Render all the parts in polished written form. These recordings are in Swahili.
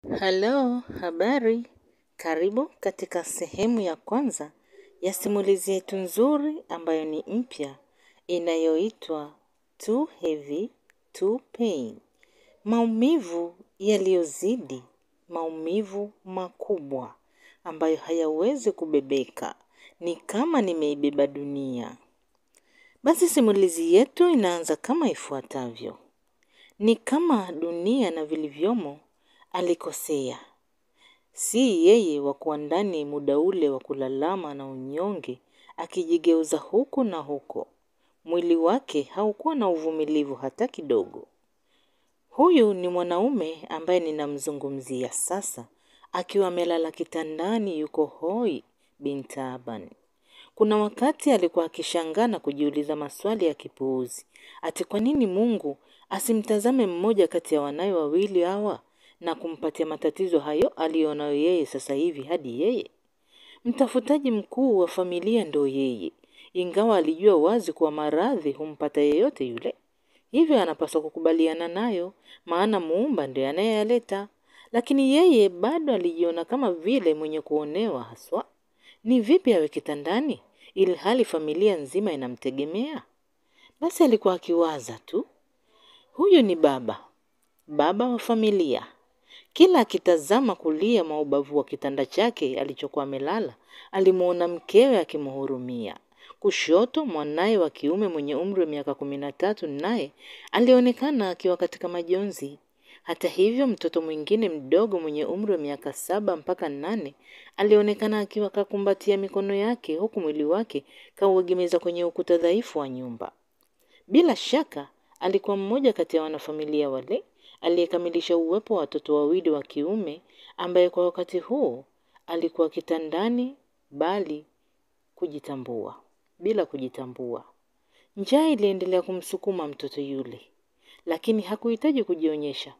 Halo, habari. Karibu katika sehemu ya kwanza ya simulizi yetu nzuri ambayo ni mpya inayoitwa Too Heavy to Pain. Maumivu yaliyozidi, maumivu makubwa ambayo hayawezi kubebeka. Ni kama nimeibeba dunia. Basi simulizi yetu inaanza kama ifuatavyo. Ni kama dunia na vilivyomo alikosea. Si yeye wa kuwa ndani muda ule wa kulalama na unyonge, akijigeuza huku na huko. Mwili wake haukuwa na uvumilivu hata kidogo. Huyu ni mwanaume ambaye ninamzungumzia sasa, akiwa amelala kitandani yuko hoi bin taabani. Kuna wakati alikuwa akishangaa na kujiuliza maswali ya kipuuzi. Ati kwa nini Mungu asimtazame mmoja kati ya wanawe wawili hawa na kumpatia matatizo hayo alionayo yeye sasa hivi hadi yeye? Mtafutaji mkuu wa familia ndo yeye. Ingawa alijua wazi kuwa maradhi humpata yeyote yule. Hivyo anapaswa kukubaliana nayo, maana Muumba ndiye anayeyaleta. Lakini yeye bado alijiona kama vile mwenye kuonewa haswa. Ni vipi awe kitandani ili hali familia nzima inamtegemea? Basi alikuwa akiwaza tu. Huyu ni baba wa familia. Kila akitazama kulia mwa ubavu wa kitanda chake alichokuwa amelala, alimuona mkewe akimhurumia. Kushoto mwanaye wa kiume mwenye umri wa miaka 13 naye alionekana akiwa katika majonzi. Hata hivyo mtoto mwingine mdogo mwenye umri wa miaka 7 mpaka 8 alionekana akiwa kakumbatia mikono yake huku mwili wake kauegemeza kwenye ukuta dhaifu wa nyumba. Bila shaka alikuwa mmoja kati ya wanafamilia wale aliyekamilisha uwepo wa watoto wawili wa kiume ambaye kwa wakati huo alikuwa kitandani bila kujitambua. Njaa iliendelea kumsukuma mtoto yule, lakini hakuhitaji kujionyesha.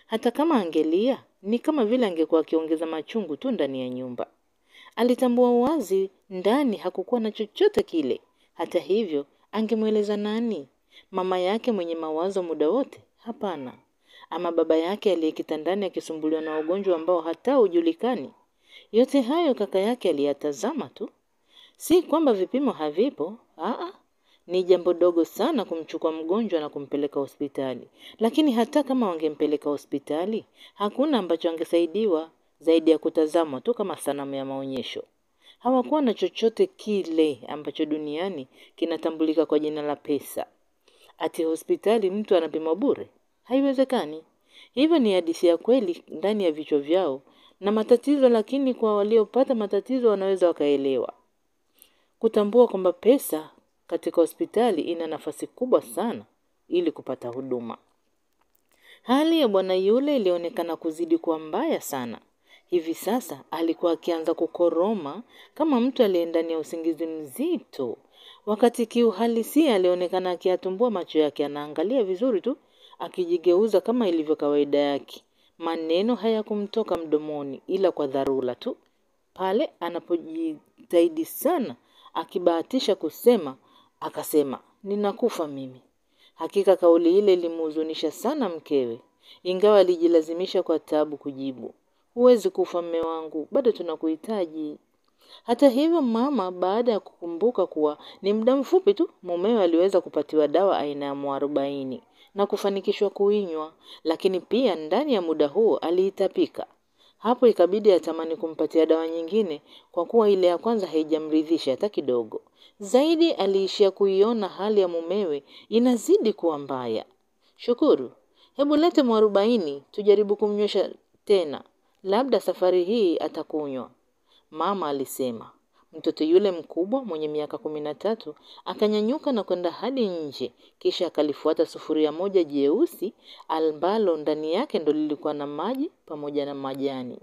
Hata kama angelia, ni kama vile angekuwa akiongeza machungu tu ndani ya nyumba. Alitambua wazi ndani hakukuwa na chochote kile. Hata hivyo, angemweleza nani? Mama yake mwenye mawazo muda wote? Hapana. Ama baba yake aliyekitandani akisumbuliwa na ugonjwa ambao hata hujulikani? Yote hayo kaka yake aliyatazama tu. Si kwamba vipimo havipo, ni jambo dogo sana kumchukua mgonjwa na kumpeleka hospitali. Lakini hata kama wangempeleka hospitali, hakuna ambacho angesaidiwa zaidi ya kutazama tu kama sanamu ya maonyesho. Hawakuwa na chochote kile ambacho duniani kinatambulika kwa jina la pesa. Ati hospitali mtu anapimwa bure? Haiwezekani. Hivyo ni hadithi ya kweli ndani ya vichwa vyao na matatizo, lakini kwa waliopata matatizo wanaweza wakaelewa. Kutambua kwamba pesa katika hospitali ina nafasi kubwa sana ili kupata huduma. Hali ya bwana yule ilionekana kuzidi kuwa mbaya sana. Hivi sasa alikuwa akianza kukoroma kama mtu aliye ndani ya usingizi mzito. Wakati kiuhalisia alionekana akiyatumbua macho yake, anaangalia vizuri tu, akijigeuza kama ilivyo kawaida yake. Maneno hayakumtoka mdomoni ila kwa dharura tu. Pale anapojitahidi sana akibahatisha kusema, akasema, ninakufa mimi. Hakika kauli ile ilimhuzunisha sana mkewe. Ingawa alijilazimisha kwa taabu kujibu, huwezi kufa mme wangu, bado tunakuhitaji. Hata hivyo mama, baada ya kukumbuka kuwa ni muda mfupi tu mumewe aliweza kupatiwa dawa aina ya mwarobaini na kufanikishwa kuinywa, lakini pia ndani ya muda huo aliitapika. Hapo ikabidi atamani kumpatia dawa nyingine kwa kuwa ile ya kwanza haijamridhisha hata kidogo. Zaidi aliishia kuiona hali ya mumewe inazidi kuwa mbaya. Shukuru, hebu lete mwarobaini tujaribu kumnywesha tena. Labda safari hii atakunywa, mama alisema. Mtoto yule mkubwa mwenye miaka 13 akanyanyuka na kwenda hadi nje, kisha akalifuata sufuria moja jeusi ambalo ndani yake ndo lilikuwa na maji pamoja na majani.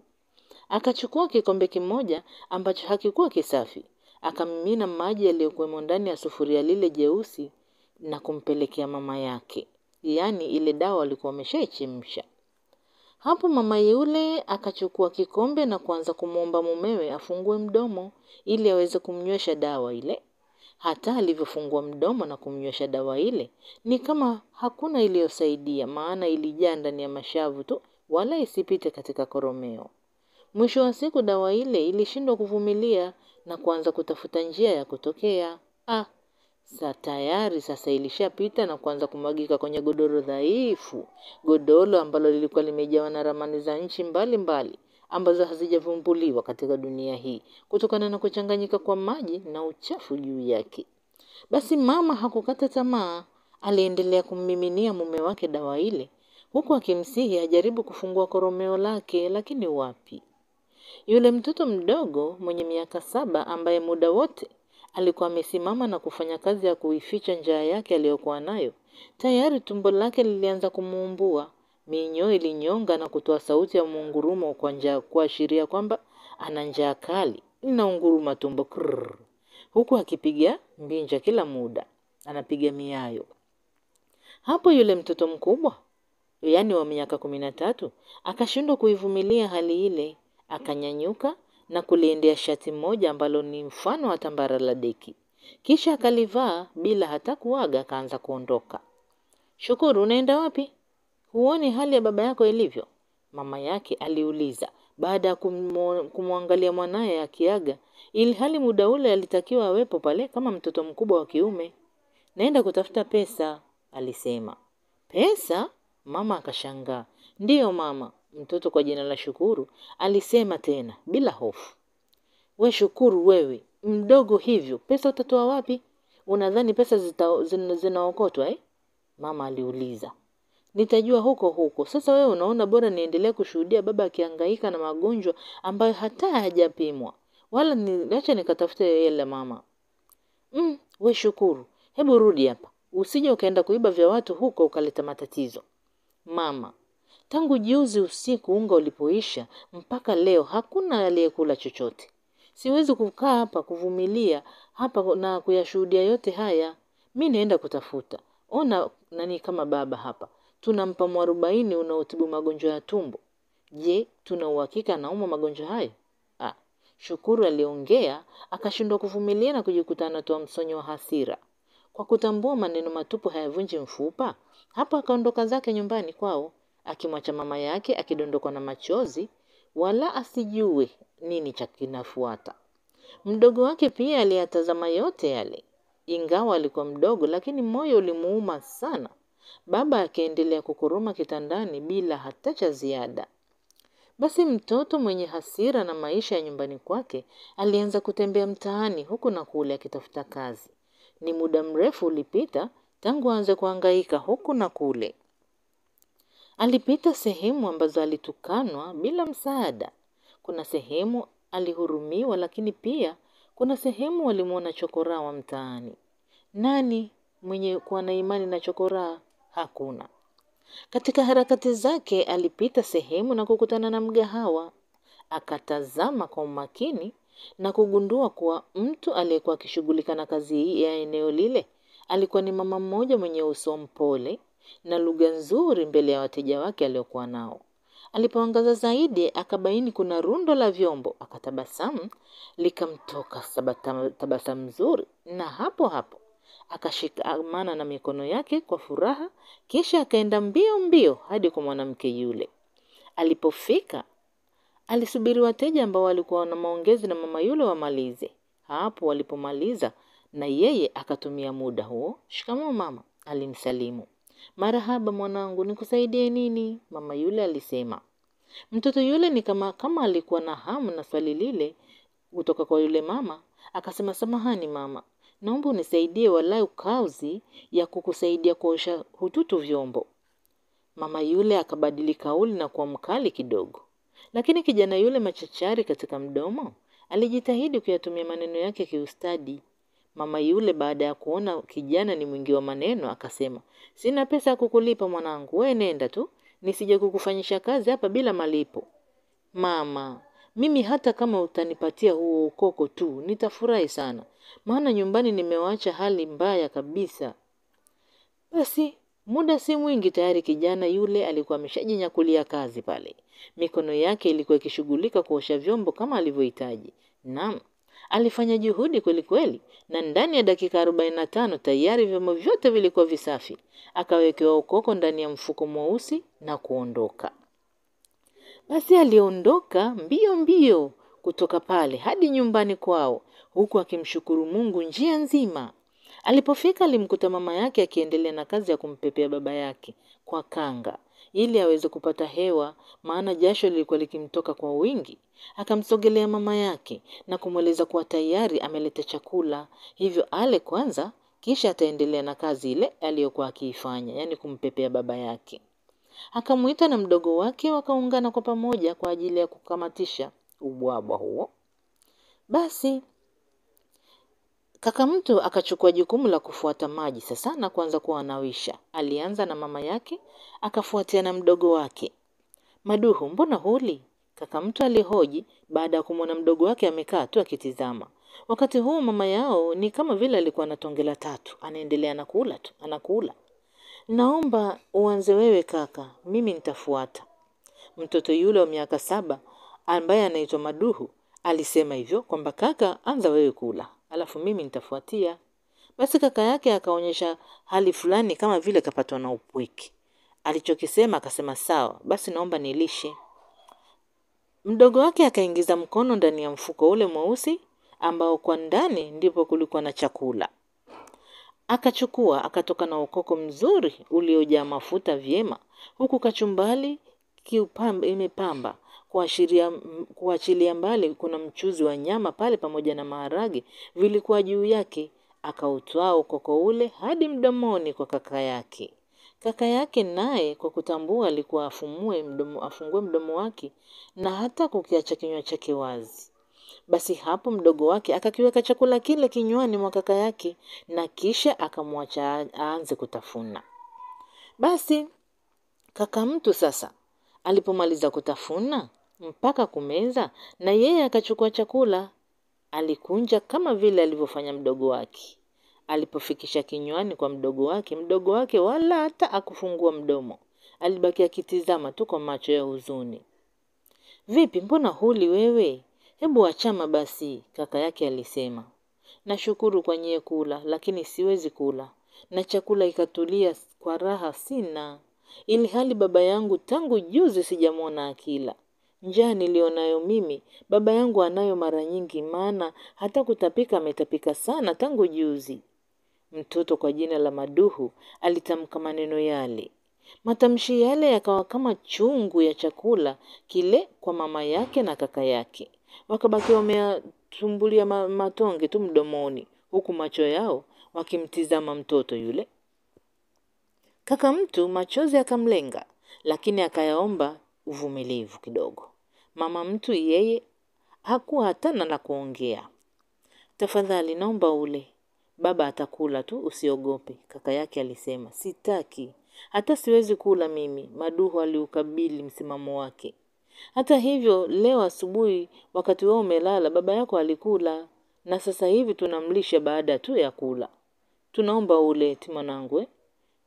Akachukua kikombe kimoja ambacho hakikuwa kisafi, akamimina maji yaliyokuwa ndani ya sufuria lile jeusi na kumpelekea mama yake. Yaani ile dawa alikuwa ameshaichemsha. Hapo mama yule akachukua kikombe na kuanza kumuomba mumewe afungue mdomo ili aweze kumnywesha dawa ile. Hata alivyofungua mdomo na kumnywesha dawa ile, ni kama hakuna iliyosaidia, maana ilijaa ndani ya mashavu tu wala isipite katika koromeo. Mwisho wa siku dawa ile ilishindwa kuvumilia na kuanza kutafuta njia ya kutokea. Tayari sasa ilishapita na kuanza kumwagika kwenye godoro dhaifu. Godoro ambalo lilikuwa limejawa na ramani za nchi mbalimbali ambazo hazijavumbuliwa katika dunia hii kutokana na kuchanganyika kwa maji na uchafu juu yake. Basi mama hakukata tamaa, aliendelea kummiminia mume wake dawa ile huku akimsihi ajaribu kufungua koromeo lake, lakini wapi. Yule mtoto mdogo mwenye miaka 7 ambaye muda wote alikuwa amesimama na kufanya kazi ya kuificha njaa yake aliyokuwa nayo, tayari tumbo lake lilianza kumuumbua. Minyoo ilinyonga na kutoa sauti ya mungurumo kwa njaa, kuashiria kwamba ana njaa kali. Inaunguruma tumbo krrr, huku akipiga mbinja kila muda, anapiga miayo. Hapo yule mtoto mkubwa, yaani wa miaka 13, akashindwa kuivumilia hali ile, akanyanyuka na kuliendea shati moja ambalo ni mfano wa tambara la deki. Kisha akalivaa bila hata kuaga, akaanza kuondoka. Shukuru, unaenda wapi? Huoni hali ya baba yako ilivyo? Mama yake aliuliza baada ya kumwangalia mwanaye akiaga, ili hali muda ule alitakiwa awepo pale kama mtoto mkubwa wa kiume. Naenda kutafuta pesa, alisema. Pesa? Mama akashangaa. Ndiyo mama, mtoto kwa jina la Shukuru alisema tena bila hofu. We Shukuru, wewe mdogo hivyo, pesa utatoa wapi? Unadhani pesa zinaokotwa Mama aliuliza. Nitajua huko huko. Sasa wewe unaona bora niendelee kushuhudia baba akihangaika na magonjwa ambayo hata hajapimwa. Wala niacha nikatafute hela mama. We Shukuru, hebu rudi hapa. Usije ukaenda kuiba vya watu huko ukaleta matatizo. Mama, tangu juzi usiku unga ulipoisha mpaka leo hakuna aliyekula chochote. Siwezi kukaa hapa kuvumilia hapa na kuyashuhudia yote haya. Mimi naenda kutafuta. Ona nani kama baba hapa. Tunampa mwarobaini unaotibu magonjwa ya tumbo. Je, tuna uhakika anaumwa magonjwa hayo? Shukuru aliongea, akashindwa kuvumilia na kujikuta anatoa msonyo wa hasira. Kwa kutambua maneno matupu hayavunji mfupa, hapa akaondoka zake nyumbani kwao, akimwacha mama yake akidondokwa na machozi, wala asijue nini cha kinafuata. Mdogo wake pia aliyatazama yote yale. Ingawa alikuwa mdogo, lakini moyo ulimuuma sana. Baba akaendelea kukoroma kitandani bila hata cha ziada. Basi mtoto mwenye hasira na maisha ya nyumbani kwake alianza kutembea mtaani huku na kule akitafuta kazi. Ni muda mrefu ulipita tangu aanze kuhangaika huku na kule. Alipita sehemu ambazo alitukanwa bila msaada. Kuna sehemu alihurumiwa, lakini pia kuna sehemu walimuona chokoraa wa mtaani. Nani mwenye kuwa na imani na chokoraa? Hakuna. Katika harakati zake alipita sehemu na kukutana na mgahawa. Akatazama kwa umakini na kugundua kuwa mtu aliyekuwa akishughulika na kazi ya eneo lile alikuwa ni mama mmoja mwenye uso mpole na lugha nzuri mbele ya wateja wake aliokuwa nao. Alipoangaza zaidi akabaini kuna rundo la vyombo, akatabasamu, likamtoka tabasamu nzuri, na hapo hapo akashikamana na mikono yake kwa furaha, kisha akaenda mbio mbio hadi kwa mwanamke yule. Alipofika alisubiri wateja ambao walikuwa na maongezi na mama yule wamalize. Hapo walipomaliza na yeye akatumia muda huo. Shikamoo mama, alimsalimu. Marahaba mwanangu, nikusaidie nini? Mama yule alisema. Mtoto yule ni kama alikuwa na hamu na swali lile kutoka kwa yule mama, akasema, samahani mama, naomba unisaidie walau kazi ya kukusaidia kuosha hututu vyombo. Mama yule akabadili kauli na kuwa mkali kidogo. Lakini kijana yule machachari katika mdomo alijitahidi kuyatumia maneno yake kiustadi. Mama yule baada ya kuona kijana ni mwingi wa maneno akasema, sina pesa ya kukulipa mwanangu, wewe nenda tu, nisije kukufanyisha kazi hapa bila malipo. Mama, mimi hata kama utanipatia huo ukoko tu nitafurahi sana, maana nyumbani nimewaacha hali mbaya kabisa. Basi muda si mwingi tayari kijana yule alikuwa ameshajinyakulia kazi pale. Mikono yake ilikuwa ikishughulika kuosha vyombo kama alivyohitaji. Naam, alifanya juhudi kweli kweli, na ndani ya dakika 45 tayari vyombo vyote vilikuwa visafi. Akawekewa ukoko ndani ya mfuko mweusi na kuondoka. Basi aliondoka mbio mbio kutoka pale hadi nyumbani kwao, huku akimshukuru Mungu njia nzima. Alipofika alimkuta mama yake akiendelea na kazi ya kumpepea baba yake kwa kanga ili aweze kupata hewa, maana jasho lilikuwa likimtoka kwa wingi. Akamsogelea mama yake na kumweleza kuwa tayari ameleta chakula, hivyo ale kwanza kisha ataendelea na kazi ile aliyokuwa akiifanya, yani kumpepea baba yake. Akamuita na mdogo wake wakaungana kwa pamoja kwa ajili ya kukamatisha ubwabwa huo. Basi kaka mtu akachukua jukumu la kufuata maji sasa na kuanza kuwanawisha. Alianza na mama yake, akafuatia na mdogo wake. Maduhu, mbona huli? Kaka mtu alihoji baada ya kumwona mdogo wake amekaa tu akitizama. Wakati huu mama yao ni kama vile alikuwa anatongela tatu, anaendelea nakula tu, anakula. Naomba uanze wewe kaka, mimi nitafuata. Mtoto yule wa miaka 7 ambaye anaitwa Maduhu alisema hivyo kwamba kaka anza wewe kula, alafu mimi nitafuatia. Basi kaka yake akaonyesha hali fulani kama vile kapatwa na upweke. Alichokisema akasema sawa, basi naomba nilishe. Mdogo wake akaingiza mkono ndani ya mfuko ule mweusi ambao kwa ndani ndipo kulikuwa na chakula. Akachukua akatoka na ukoko mzuri uliojaa mafuta vyema, huku kachumbali imepamba kuachilia mbali kuna mchuzi wa nyama pale pamoja na maharage vilikuwa juu yake. Akautwaa ukoko ule hadi mdomoni kwa kaka yake. Kaka yake naye kwa kutambua alikuwa afungue mdomo wake na hata kukiacha kinywa chake wazi. Basi hapo mdogo wake akakiweka chakula kile kinywani mwa kaka yake na kisha akamwacha aanze kutafuna. Basi kaka mtu sasa alipomaliza kutafuna mpaka kumeza na yeye akachukua chakula, alikunja kama vile alivyofanya mdogo wake. Alipofikisha kinywani kwa mdogo wake wala hata akufungua mdomo. Alibaki akitizama tu kwa macho ya huzuni. Vipi, mbona huli wewe? Hebu achama basi, kaka yake alisema. Nashukuru kwa nyie kula, lakini siwezi kula. Na chakula ikatulia kwa raha sina. Ili hali baba yangu tangu juzi sijamwona akila. Njaa nilionayo mimi, baba yangu anayo mara nyingi, maana hata kutapika ametapika sana tangu juzi. Mtoto kwa jina la Maduhu alitamka maneno yale. Matamshi yale yakawa kama chungu ya chakula kile kwa mama yake na kaka yake. Wakabaki wametumbulia matonge tu mdomoni, huku macho yao wakimtizama mtoto yule. Kaka mtu machozi akamlenga, lakini akayaomba uvumilivu kidogo. Mama mtu yeye hakuwa hatana la kuongea. Tafadhali naomba ule. Baba atakula tu, usiogope, kaka yake alisema. Sitaki. Hata siwezi kula mimi. Maduhu aliukabili msimamo wake. Hata hivyo leo asubuhi wakati wao umelala baba yako alikula na sasa hivi tunamlisha baada tu ya kula. Tunaomba ule mwanangu.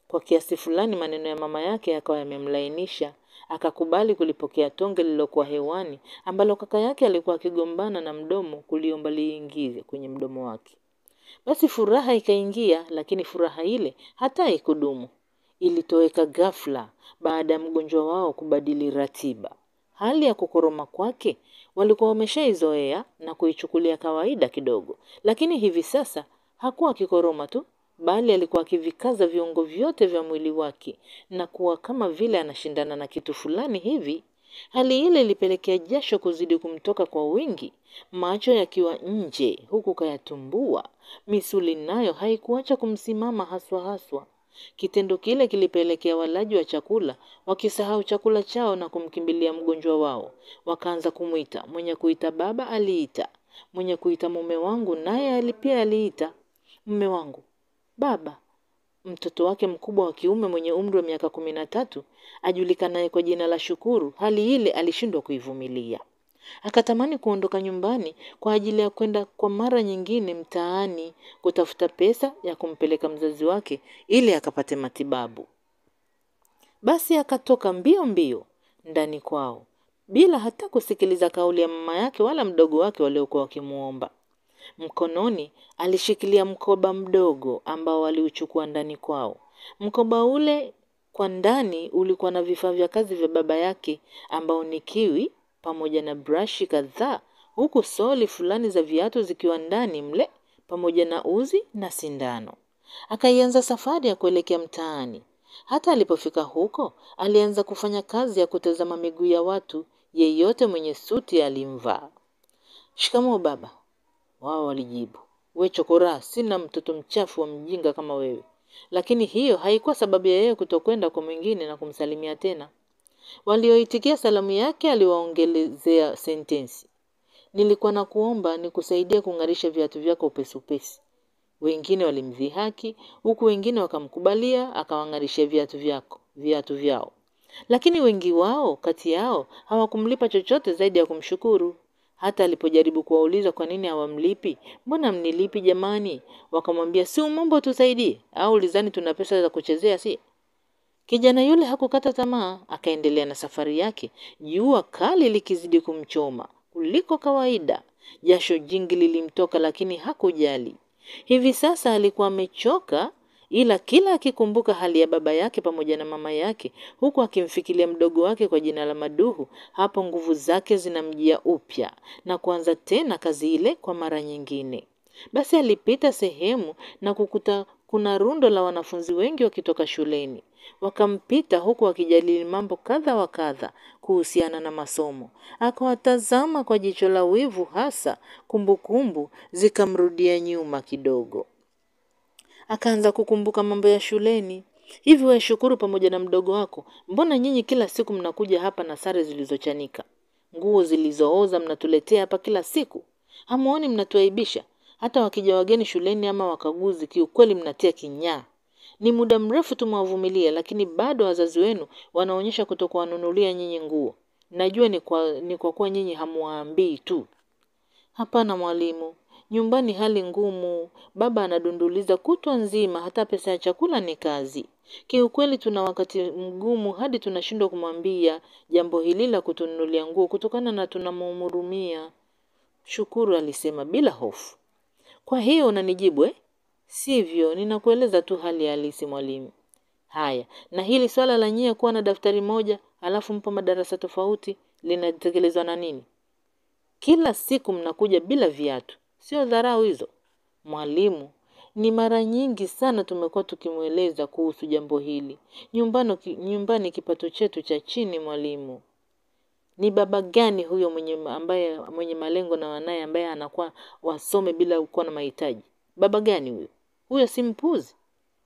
Kwa kiasi fulani maneno ya mama yake yakawa yamemlainisha, akakubali kulipokea tonge lilokuwa hewani ambalo kaka yake alikuwa akigombana na mdomo kuliomba liingize kwenye mdomo wake. Basi furaha ikaingia, lakini furaha ile hata haikudumu. Ilitoweka ghafla baada ya mgonjwa wao kubadili ratiba. Hali ya kukoroma kwake walikuwa wameshaizoea na kuichukulia kawaida kidogo, lakini hivi sasa hakuwa kikoroma tu, bali alikuwa akivikaza viungo vyote vya mwili wake na kuwa kama vile anashindana na kitu fulani hivi. Hali ile ilipelekea jasho kuzidi kumtoka kwa wingi, macho yakiwa nje huku kayatumbua, misuli nayo haikuacha kumsimama haswa. Kitendo kile kilipelekea walaji wa chakula wakisahau chakula chao na kumkimbilia mgonjwa wao. Wakaanza kumuita, mwenye kuita baba aliita, mwenye kuita mume wangu naye pia aliita. Mume wangu, baba. Mtoto wake mkubwa wa kiume mwenye umri wa miaka 13 ajulikanaye kwa jina la Shukuru, hali ile alishindwa kuivumilia. Akatamani kuondoka nyumbani kwa ajili ya kwenda kwa mara nyingine mtaani kutafuta pesa ya kumpeleka mzazi wake ili akapate matibabu. Basi akatoka mbio mbio ndani kwao bila hata kusikiliza kauli ya mama yake wala mdogo wake waliokuwa wakimuomba. Mkononi alishikilia mkoba mdogo ambao aliuchukua ndani kwao. Mkoba ule Kwa ndani ulikuwa na vifaa vya kazi vya baba yake ambao ni kiwi pamoja na brashi kadhaa, huku soli fulani za viatu zikiwa ndani mle pamoja na uzi na sindano. Akaianza safari ya kuelekea mtaani. Hata alipofika huko, alianza kufanya kazi ya kutazama miguu ya watu yeyote mwenye suti alimvaa. "Shikamoo baba," wao walijibu. "We chokora, sina mtoto mchafu wa mjinga kama wewe." Lakini hiyo haikuwa sababu ya yeye kutokwenda kwa mwingine na kumsalimia tena. Walioitikia salamu yake aliwaongelezea sentensi. "Nilikuwa na kuomba nikusaidie kung'arisha viatu vyako upesi upesi." Wengine walimdhihaki, huku wengine wakamkubalia akawang'arishia viatu vyao. Lakini wengi wao kati yao hawakumlipa chochote zaidi ya kumshukuru. Hata alipojaribu kuwauliza kwa nini hawamlipi, "Mbona mnilipi jamani?" Wakamwambia, "Si umombo tusaidie, au ulizani tuna pesa za kuchezea si?" Kijana yule hakukata tamaa, akaendelea na safari yake, jua kali likizidi kumchoma kuliko kawaida. Jasho jingi lilimtoka lakini hakujali. Hivi sasa alikuwa amechoka, ila kila akikumbuka hali ya baba yake pamoja na mama yake, huku akimfikiria mdogo wake kwa jina la Maduhu, hapo nguvu zake zinamjia upya na kuanza tena kazi ile kwa mara nyingine. Basi alipita sehemu na kukuta kuna rundo la wanafunzi wengi wakitoka shuleni. Wakampita huku wakijadili mambo kadha wa kadha kuhusiana na masomo. Akawatazama kwa jicho la wivu, hasa kumbukumbu zikamrudia nyuma kidogo. Akaanza kukumbuka mambo ya shuleni. "Hivi wewe Shukuru pamoja na mdogo wako, mbona nyinyi kila siku mnakuja hapa na sare zilizochanika? Nguo zilizooza mnatuletea hapa kila siku? Hamuoni mnatuaibisha? Hata wakija wageni shuleni ama wakaguzi, kiukweli mnatia kinyaa. Ni muda mrefu tumewavumilia, lakini bado wazazi wenu wanaonyesha kutokuwanunulia nyinyi nguo. Najua ni kwa kuwa nyinyi hamuwaambii tu." "Hapana mwalimu, nyumbani hali ngumu, baba anadunduliza kutwa nzima, hata pesa ya chakula ni kazi. Kiukweli tuna wakati mgumu hadi tunashindwa kumwambia jambo hili la kutununulia nguo kutokana na tunamhurumia," Shukuru alisema bila hofu. "Kwa hiyo unanijibu eh?" "Sivyo, ninakueleza tu hali halisi mwalimu." "Haya, na hili swala la nyie kuwa na daftari moja, alafu mpo madarasa tofauti, linatekelezwa na nini? Kila siku mnakuja bila viatu. Sio dharau hizo?" "Mwalimu, ni mara nyingi sana tumekuwa tukimueleza kuhusu jambo hili. Nyumbani kipato chetu cha chini mwalimu." "Ni baba gani huyo mwenye malengo na wanaye ambaye anakuwa wasome bila kuwa na mahitaji? Baba gani huyo? Huyo si mpuzi."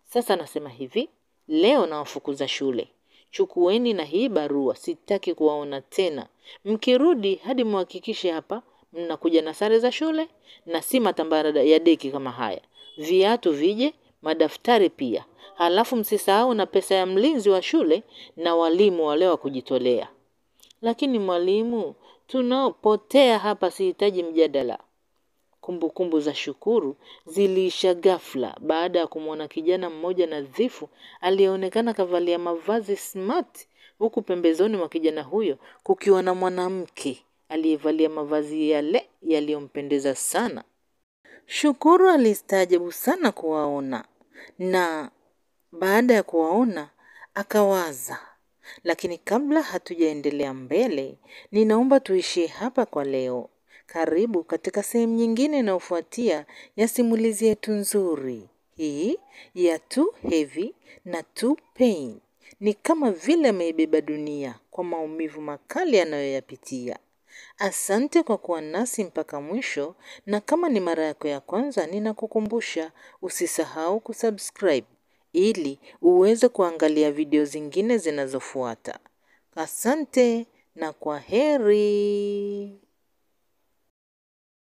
"Sasa nasema hivi, leo nawafukuza shule. Chukueni na hii barua, sitaki kuwaona tena. Mkirudi hadi muhakikishe hapa mnakuja na sare za shule na si matambara ya deki kama haya. Viatu vije, madaftari pia. Halafu msisahau na pesa ya mlinzi wa shule na walimu wale wa kujitolea." "Lakini mwalimu, tunapotea hapa, sihitaji mjadala." Kumbukumbu za Shukuru ziliisha ghafla baada ya kumwona kijana mmoja nadhifu aliyeonekana kavalia mavazi smart, huku pembezoni mwa kijana huyo kukiwa na mwanamke aliyevalia mavazi yale yaliyompendeza sana. Shukuru alistaajabu sana kuwaona, na baada ya kuwaona akawaza, lakini kabla hatujaendelea mbele, ninaomba tuishie hapa kwa leo. Karibu katika sehemu nyingine inayofuatia ya simulizi yetu nzuri hii ya Too Heavy na Too Pain. Ni kama vile ameibeba dunia kwa maumivu makali anayoyapitia. Asante kwa kuwa nasi mpaka mwisho, na kama ni mara yako ya kwanza, ninakukumbusha usisahau kusubscribe ili uweze kuangalia video zingine zinazofuata. Asante na kwaheri.